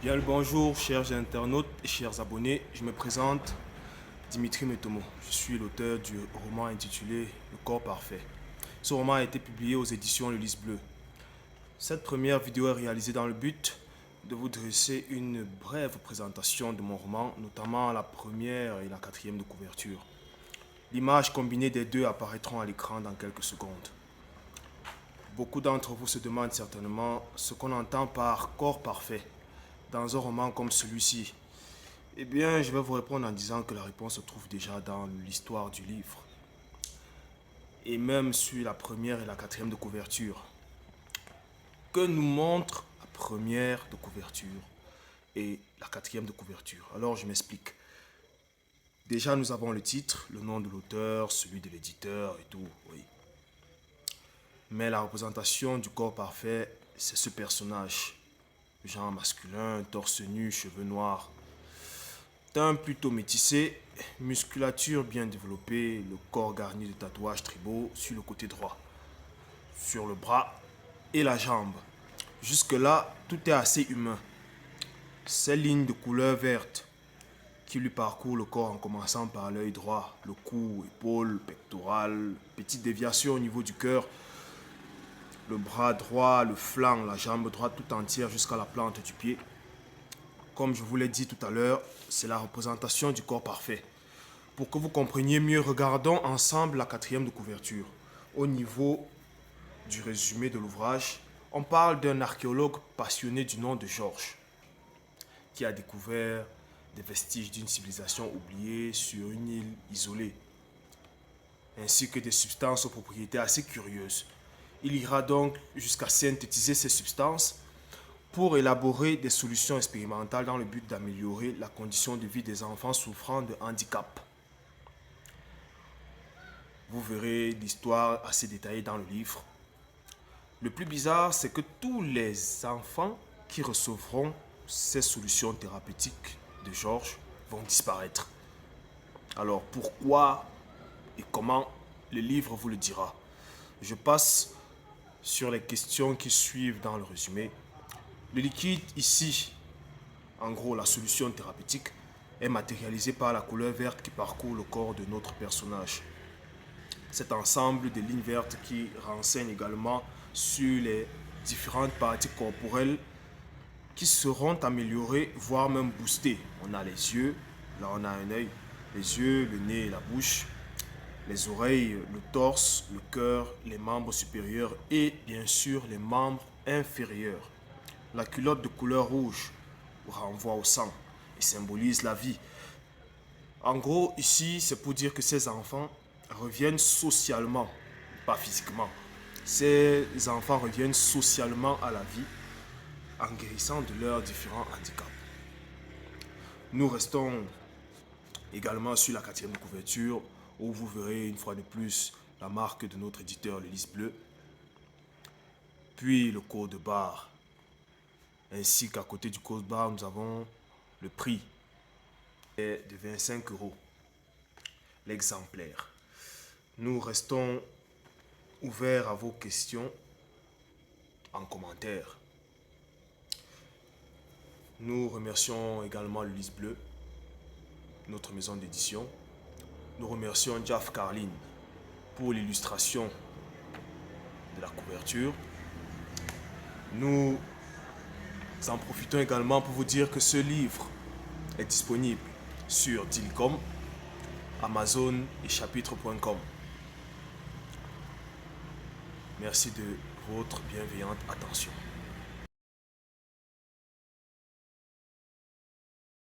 Bien le bonjour, chers internautes et chers abonnés. Je me présente, Dimitri Metomo. Je suis l'auteur du roman intitulé Le corps parfait. Ce roman a été publié aux éditions Le Lys Bleu. Cette première vidéo est réalisée dans le but de vous dresser une brève présentation de mon roman, notamment la première et la quatrième de couverture. L'image combinée des deux apparaîtront à l'écran dans quelques secondes. Beaucoup d'entre vous se demandent certainement ce qu'on entend par corps parfait dans un roman comme celui-ci. Eh bien, je vais vous répondre en disant que la réponse se trouve déjà dans l'histoire du livre. Et même sur la première et la quatrième de couverture. Que nous montre la première de couverture et la quatrième de couverture? Alors, je m'explique. Déjà, nous avons le titre, le nom de l'auteur, celui de l'éditeur et tout, oui. Mais la représentation du corps parfait, c'est ce personnage. Genre masculin, torse nu, cheveux noirs. Teint plutôt métissé, musculature bien développée, le corps garni de tatouages tribaux sur le côté droit, sur le bras et la jambe. Jusque-là, tout est assez humain. Ces lignes de couleur verte qui lui parcourent le corps en commençant par l'œil droit, le cou, épaule, pectoral, petite déviation au niveau du cœur, le bras droit, le flanc, la jambe droite tout entière jusqu'à la plante du pied. Comme je vous l'ai dit tout à l'heure, c'est la représentation du corps parfait. Pour que vous compreniez mieux, regardons ensemble la quatrième de couverture. Au niveau du résumé de l'ouvrage, on parle d'un archéologue passionné du nom de Georges, qui a découvert des vestiges d'une civilisation oubliée sur une île isolée, ainsi que des substances aux propriétés assez curieuses. Il ira donc jusqu'à synthétiser ces substances pour élaborer des solutions expérimentales dans le but d'améliorer la condition de vie des enfants souffrant de handicap. Vous verrez l'histoire assez détaillée dans le livre. Le plus bizarre, c'est que tous les enfants qui recevront ces solutions thérapeutiques de Georges vont disparaître. Alors pourquoi et comment, le livre vous le dira. Je passe sur les questions qui suivent dans le résumé. Le liquide ici, en gros la solution thérapeutique, est matérialisé par la couleur verte qui parcourt le corps de notre personnage. Cet ensemble de lignes vertes qui renseignent également sur les différentes parties corporelles qui seront améliorées, voire même boostées. On a les yeux, là on a un œil, les yeux, le nez et la bouche, les oreilles, le torse, le cœur, les membres supérieurs et bien sûr les membres inférieurs. La culotte de couleur rouge renvoie au sang et symbolise la vie. En gros, ici, c'est pour dire que ces enfants reviennent socialement, pas physiquement. Ces enfants reviennent socialement à la vie en guérissant de leurs différents handicaps. Nous restons également sur la quatrième de couverture où vous verrez une fois de plus la marque de notre éditeur, le Lys Bleu, puis le code barre, ainsi qu'à côté du code barre, nous avons le prix est de 25 € l'exemplaire. Nous restons ouverts à vos questions en commentaire. Nous remercions également le Lys Bleu, notre maison d'édition. Nous remercions Jaf Carlin pour l'illustration de la couverture. Nous en profitons également pour vous dire que ce livre est disponible sur Dealcom, Amazon et chapitre.com. Merci de votre bienveillante attention.